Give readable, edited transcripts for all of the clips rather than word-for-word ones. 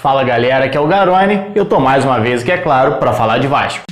Fala galera, aqui é o Garone e eu tô mais uma vez aqui, é claro, para falar de Vasco.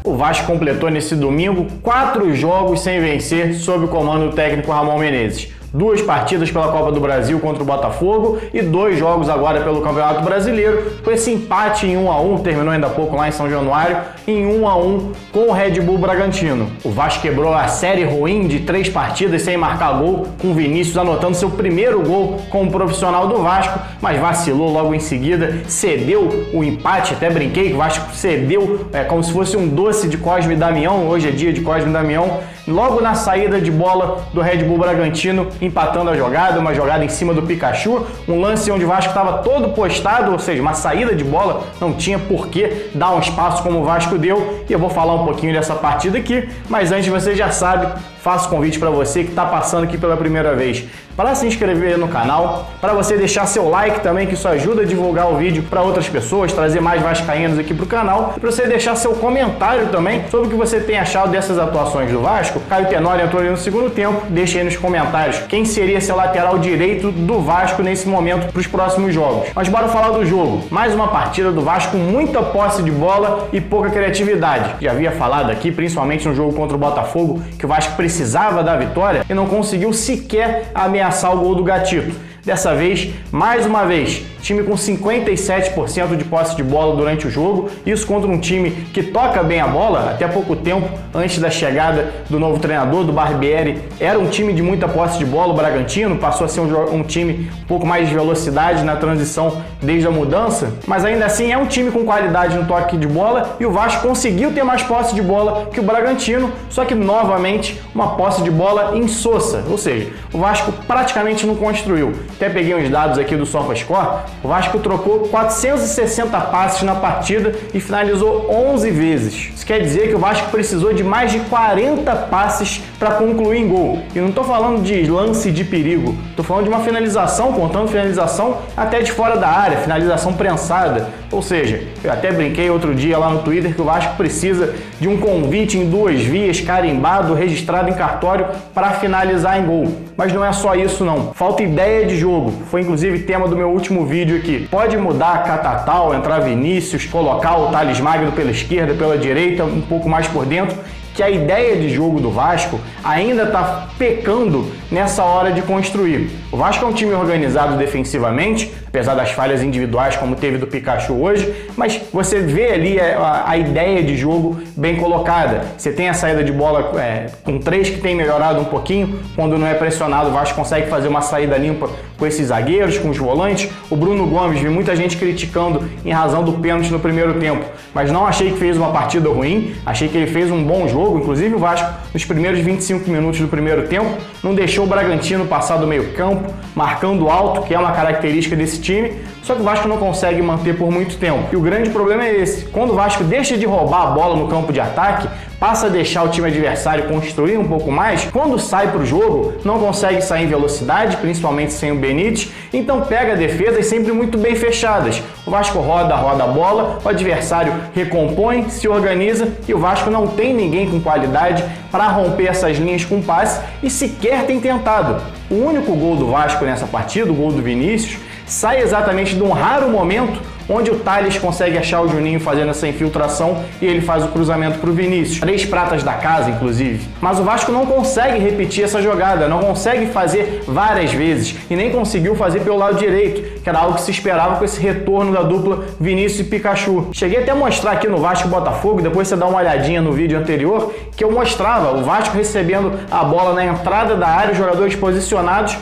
O Vasco completou nesse domingo 4 jogos sem vencer sob o comando do técnico Ramon Menezes. 2 partidas pela Copa do Brasil contra o Botafogo e 2 jogos agora pelo Campeonato Brasileiro, com esse empate em 1-1, terminou ainda há pouco lá em São Januário, em 1-1 com o Red Bull Bragantino. O Vasco quebrou a série ruim de 3 partidas sem marcar gol, com o Vinícius anotando seu primeiro gol como profissional do Vasco, mas vacilou logo em seguida, cedeu o empate, até brinquei que o Vasco cedeu como se fosse um doce de Cosme e Damião, hoje é dia de Cosme e Damião, logo na saída de bola do Red Bull Bragantino, empatando a jogada, uma jogada em cima do Pikachu, um lance onde o Vasco estava todo postado, ou seja, uma saída de bola, não tinha por que dar um espaço como o Vasco deu, e eu vou falar um pouquinho dessa partida aqui, mas antes você já sabe, faço convite para você que está passando aqui pela primeira vez, para se inscrever no canal, para você deixar seu like também, que isso ajuda a divulgar o vídeo para outras pessoas, trazer mais vascaínos aqui para o canal, e para você deixar seu comentário também sobre o que você tem achado dessas atuações do Vasco. Caio Tenório entrou ali no segundo tempo, deixe aí nos comentários quem seria seu lateral direito do Vasco nesse momento para os próximos jogos. Mas bora falar do jogo. Mais uma partida do Vasco com muita posse de bola e pouca criatividade. Já havia falado aqui, principalmente no jogo contra o Botafogo, que o Vasco precisava da vitória e não conseguiu sequer ameaçar o gol do Gatito. Dessa vez, mais uma vez, time com 57% de posse de bola durante o jogo, isso contra um time que toca bem a bola. Até pouco tempo, antes da chegada do novo treinador, do Barbieri, era um time de muita posse de bola. O Bragantino passou a ser um time um pouco mais de velocidade na transição desde a mudança, mas ainda assim é um time com qualidade no toque de bola, e o Vasco conseguiu ter mais posse de bola que o Bragantino, só que novamente uma posse de bola insossa, ou seja, o Vasco praticamente não construiu. Até peguei uns dados aqui do SofaScore, o Vasco trocou 460 passes na partida e finalizou 11 vezes. Isso quer dizer que o Vasco precisou de mais de 40 passes para concluir em gol. E não estou falando de lance de perigo, estou falando de uma finalização, contando finalização até de fora da área, finalização prensada. Ou seja, eu até brinquei outro dia lá no Twitter que o Vasco precisa de um convite em 2 vias, carimbado, registrado em cartório para finalizar em gol. Mas não é só isso não, falta ideia de jogo. Foi inclusive tema do meu último vídeo aqui. Pode mudar a Catatal, entrar Vinícius, colocar o Thales Magno pela esquerda, pela direita, um pouco mais por dentro, que a ideia de jogo do Vasco ainda está pecando nessa hora de construir. O Vasco é um time organizado defensivamente, apesar das falhas individuais como teve do Pikachu hoje, mas você vê ali a ideia de jogo bem colocada. Você tem a saída de bola com 3 que tem melhorado um pouquinho, quando não é pressionado o Vasco consegue fazer uma saída limpa com esses zagueiros, com os volantes. O Bruno Gomes, vi muita gente criticando em razão do pênalti no primeiro tempo, mas não achei que fez uma partida ruim, achei que ele fez um bom jogo. Inclusive o Vasco, nos primeiros 25 minutos do primeiro tempo, não deixou o Bragantino passar do meio campo, marcando alto, que é uma característica desse time, só que o Vasco não consegue manter por muito tempo. E o grande problema é esse: quando o Vasco deixa de roubar a bola no campo de ataque, passa a deixar o time adversário construir um pouco mais, quando sai para o jogo, não consegue sair em velocidade, principalmente sem o Benítez, então pega defesas sempre muito bem fechadas. O Vasco roda a bola, o adversário recompõe, se organiza, e o Vasco não tem ninguém com qualidade para romper essas linhas com passe e sequer tem tentado. O único gol do Vasco nessa partida, o gol do Vinícius, sai exatamente de um raro momento onde o Thales consegue achar o Juninho fazendo essa infiltração e ele faz o cruzamento para o Vinícius. 3 pratas da casa, inclusive. Mas o Vasco não consegue repetir essa jogada, não consegue fazer várias vezes e nem conseguiu fazer pelo lado direito, que era algo que se esperava com esse retorno da dupla Vinícius e Pikachu. Cheguei até a mostrar aqui no Vasco Botafogo, depois você dá uma olhadinha no vídeo anterior, que eu mostrava o Vasco recebendo a bola na entrada da área, os jogadores posicionados,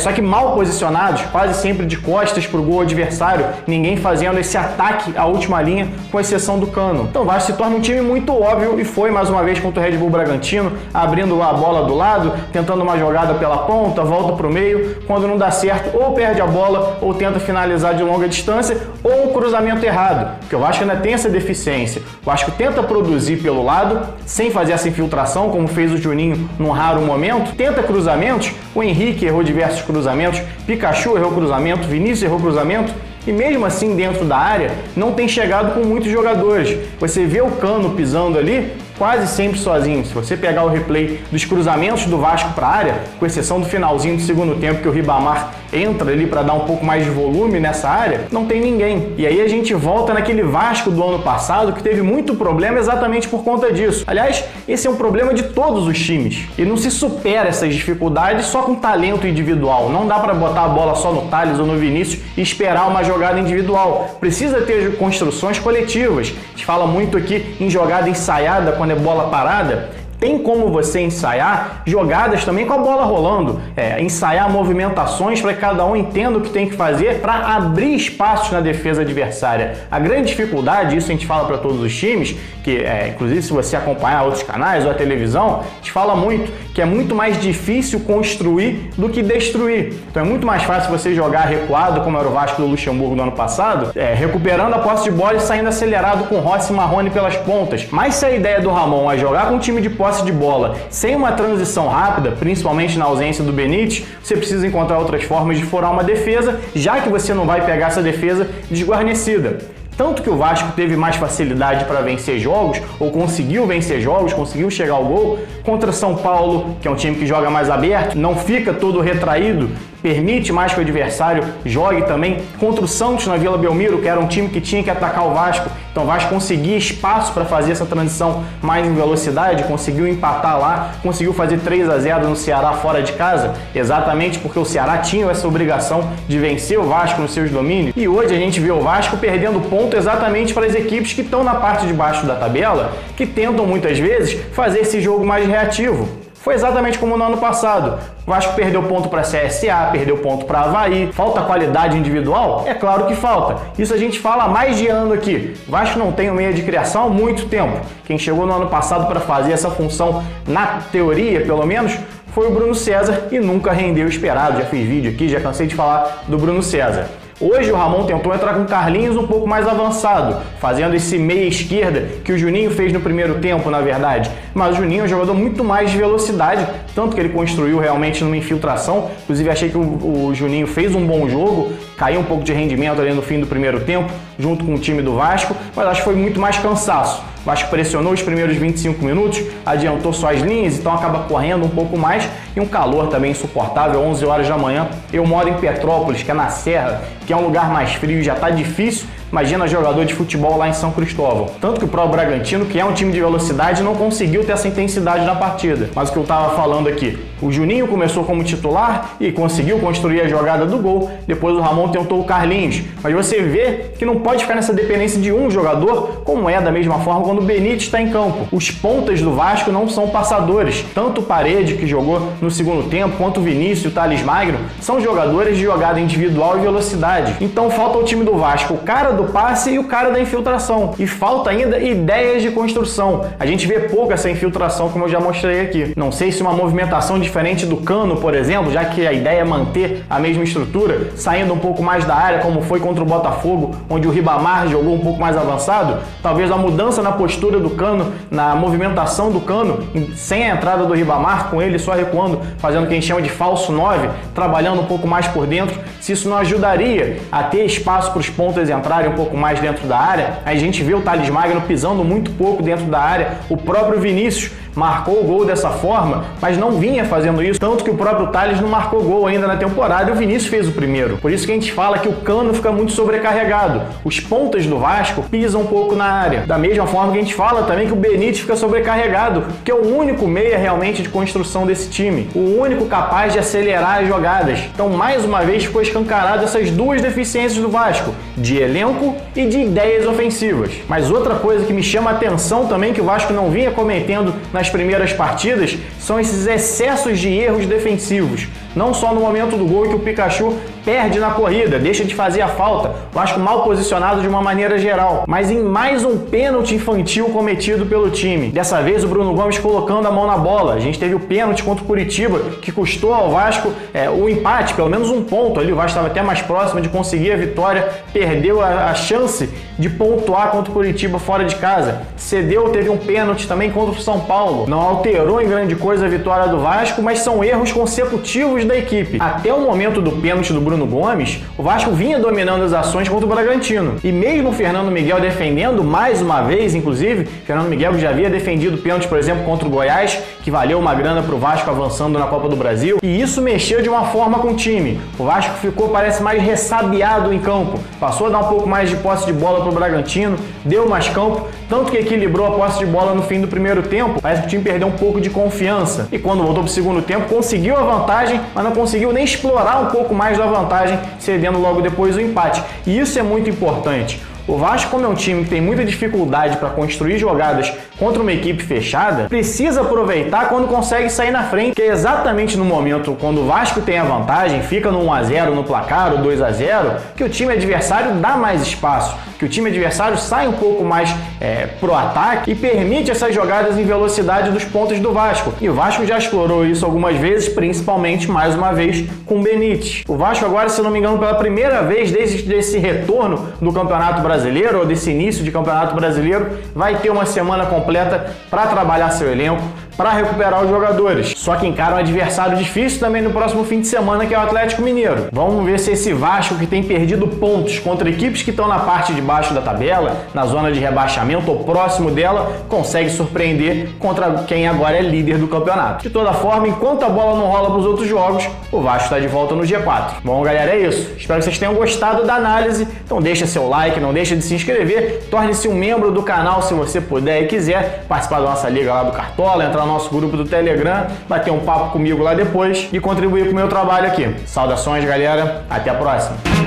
só que mal posicionados, quase sempre de costas para o gol adversário, ninguém fazendo esse ataque à última linha, com exceção do Cano. Então o Vasco se torna um time muito óbvio, e foi mais uma vez contra o Red Bull Bragantino, abrindo a bola do lado, tentando uma jogada pela ponta, volta para o meio, quando não dá certo, ou perde a bola, ou tenta finalizar de longa distância, ou um cruzamento errado, porque o Vasco ainda tem essa deficiência. O Vasco tenta produzir pelo lado, sem fazer essa infiltração, como fez o Juninho num raro momento, tenta cruzamentos, o Henrique errou diversos cruzamentos, Pikachu errou cruzamento, Vinícius errou cruzamento, E mesmo assim, dentro da área, não tem chegado com muitos jogadores. Você vê o Cano pisando ali quase sempre sozinho. Se você pegar o replay dos cruzamentos do Vasco para a área, com exceção do finalzinho do segundo tempo que o Ribamar entra ali para dar um pouco mais de volume nessa área, não tem ninguém. E aí a gente volta naquele Vasco do ano passado que teve muito problema exatamente por conta disso. Aliás, esse é um problema de todos os times. E não se supera essas dificuldades só com talento individual. Não dá para botar a bola só no Thales ou no Vinícius e esperar uma jogada individual. Precisa ter construções coletivas. A gente fala muito aqui em jogada ensaiada quando é bola parada. Tem como você ensaiar jogadas também com a bola rolando, ensaiar movimentações para que cada um entenda o que tem que fazer para abrir espaços na defesa adversária. A grande dificuldade, isso a gente fala para todos os times, que inclusive se você acompanhar outros canais ou a televisão, a gente fala muito que é muito mais difícil construir do que destruir. Então é muito mais fácil você jogar recuado, como era o Vasco do Luxemburgo no ano passado, recuperando a posse de bola e saindo acelerado com Rossi e Marrone pelas pontas. Mas se a ideia do Ramon é jogar com um time de posse de bola sem uma transição rápida, principalmente na ausência do Benítez, você precisa encontrar outras formas de furar uma defesa, já que você não vai pegar essa defesa desguarnecida. Tanto que o Vasco teve mais facilidade para vencer jogos, ou conseguiu vencer jogos, conseguiu chegar ao gol, contra São Paulo, que é um time que joga mais aberto, não fica todo retraído, permite mais que o adversário jogue também. Contra o Santos na Vila Belmiro, que era um time que tinha que atacar o Vasco, então o Vasco conseguia espaço para fazer essa transição mais em velocidade, conseguiu empatar lá, conseguiu fazer 3-0 no Ceará fora de casa, exatamente porque o Ceará tinha essa obrigação de vencer o Vasco nos seus domínios. E hoje a gente vê o Vasco perdendo ponto exatamente para as equipes que estão na parte de baixo da tabela, que tentam muitas vezes fazer esse jogo mais reativo. Foi exatamente como no ano passado. O Vasco perdeu ponto para CSA, perdeu ponto para Avaí. Falta qualidade individual? É claro que falta. Isso a gente fala há mais de ano aqui. O Vasco não tem um meia de criação há muito tempo. Quem chegou no ano passado para fazer essa função, na teoria pelo menos, foi o Bruno César e nunca rendeu o esperado. Já fiz vídeo aqui, já cansei de falar do Bruno César. Hoje o Ramon tentou entrar com o Carlinhos um pouco mais avançado, fazendo esse meia esquerda que o Juninho fez no primeiro tempo, na verdade. Mas o Juninho é um jogador muito mais de velocidade, tanto que ele construiu realmente numa infiltração. Inclusive achei que o Juninho fez um bom jogo, caiu um pouco de rendimento ali no fim do primeiro tempo, junto com o time do Vasco, mas acho que foi muito mais cansaço. O Vasco pressionou os primeiros 25 minutos, adiantou só as linhas, então acaba correndo um pouco mais e um calor também insuportável, 11 horas da manhã. Eu moro em Petrópolis, que é na Serra, que é um lugar mais frio, já tá difícil. Imagina jogador de futebol lá em São Cristóvão. Tanto que o próprio Bragantino, que é um time de velocidade, não conseguiu ter essa intensidade na partida. Mas o que eu estava falando aqui, o Juninho começou como titular e conseguiu construir a jogada do gol. Depois o Ramon tentou o Carlinhos. Mas você vê que não pode ficar nessa dependência de um jogador, como é da mesma forma quando o Benítez está em campo. Os pontas do Vasco não são passadores. Tanto o Parede, que jogou no segundo tempo, quanto o Vinícius e o Thales Magno, são jogadores de jogada individual e velocidade. Então falta ao time do Vasco o cara do passe e o cara da infiltração. E falta ainda ideias de construção. A gente vê pouco essa infiltração, como eu já mostrei aqui. Não sei se uma movimentação diferente do Cano, por exemplo, já que a ideia é manter a mesma estrutura, saindo um pouco mais da área, como foi contra o Botafogo, onde o Ribamar jogou um pouco mais avançado. Talvez a mudança na postura do Cano, na movimentação do Cano, sem a entrada do Ribamar, com ele só recuando, fazendo o que a gente chama de falso 9, trabalhando um pouco mais por dentro, se isso não ajudaria a ter espaço para os pontas entrarem um pouco mais dentro da área. A gente vê o Thales Magno pisando muito pouco dentro da área, o próprio Vinícius marcou o gol dessa forma, mas não vinha fazendo isso, tanto que o próprio Thales não marcou gol ainda na temporada e o Vinícius fez o primeiro. Por isso que a gente fala que o Cano fica muito sobrecarregado. Os pontas do Vasco pisam um pouco na área. Da mesma forma que a gente fala também que o Benítez fica sobrecarregado, que é o único meia realmente de construção desse time, o único capaz de acelerar as jogadas. Então, mais uma vez, ficou escancarado essas duas deficiências do Vasco, de elenco e de ideias ofensivas. Mas outra coisa que me chama a atenção também, que o Vasco não vinha cometendo nas primeiras partidas, são esses excessos de erros defensivos. Não só no momento do gol que o Pikachu perde na corrida, deixa de fazer a falta, o Vasco mal posicionado de uma maneira geral, mas em mais um pênalti infantil cometido pelo time. Dessa vez o Bruno Gomes colocando a mão na bola. A gente teve o pênalti contra o Curitiba, que custou ao Vasco o empate, pelo menos um ponto ali. O Vasco estava até mais próximo de conseguir a vitória, perdeu a chance de pontuar contra o Curitiba fora de casa. Cedeu, teve um pênalti também contra o São Paulo. Não alterou em grande coisa a vitória do Vasco, mas são erros consecutivos da equipe. Até o momento do pênalti do Bruno Gomes, o Vasco vinha dominando as ações contra o Bragantino. E mesmo o Fernando Miguel defendendo mais uma vez, inclusive, Fernando Miguel que já havia defendido pênalti, por exemplo, contra o Goiás, que valeu uma grana para o Vasco avançando na Copa do Brasil, e isso mexeu de uma forma com o time. O Vasco ficou, parece, mais ressabiado em campo, passou a dar um pouco mais de posse de bola para o Bragantino, deu mais campo, tanto que equilibrou a posse de bola no fim do primeiro tempo. Parece que o time perdeu um pouco de confiança, e quando voltou para o segundo tempo, conseguiu a vantagem, mas não conseguiu nem explorar um pouco mais da vantagem, cedendo logo depois o empate. E isso é muito importante. O Vasco, como é um time que tem muita dificuldade para construir jogadas contra uma equipe fechada, precisa aproveitar quando consegue sair na frente, que é exatamente no momento quando o Vasco tem a vantagem, fica no 1-0 no placar ou 2-0, que o time adversário dá mais espaço, que o time adversário sai um pouco mais pro ataque e permite essas jogadas em velocidade dos pontos do Vasco. E o Vasco já explorou isso algumas vezes, principalmente, mais uma vez, com o Benítez. O Vasco agora, se não me engano, pela primeira vez desde esse retorno do Campeonato Brasileiro, ou desse início de Campeonato Brasileiro, vai ter uma semana completa para trabalhar seu elenco, para recuperar os jogadores. Só que encara um adversário difícil também no próximo fim de semana, que é o Atlético Mineiro. Vamos ver se esse Vasco, que tem perdido pontos contra equipes que estão na parte de baixo da tabela, na zona de rebaixamento ou próximo dela, consegue surpreender contra quem agora é líder do campeonato. De toda forma, enquanto a bola não rola para os outros jogos, o Vasco está de volta no G4. Bom, galera, é isso. Espero que vocês tenham gostado da análise. Então deixa seu like, não deixa de se inscrever, torne-se um membro do canal se você puder e quiser, participar da nossa liga lá do Cartola, entrar no nosso grupo do Telegram, bater um papo comigo lá depois e contribuir com o meu trabalho aqui. Saudações, galera. Até a próxima.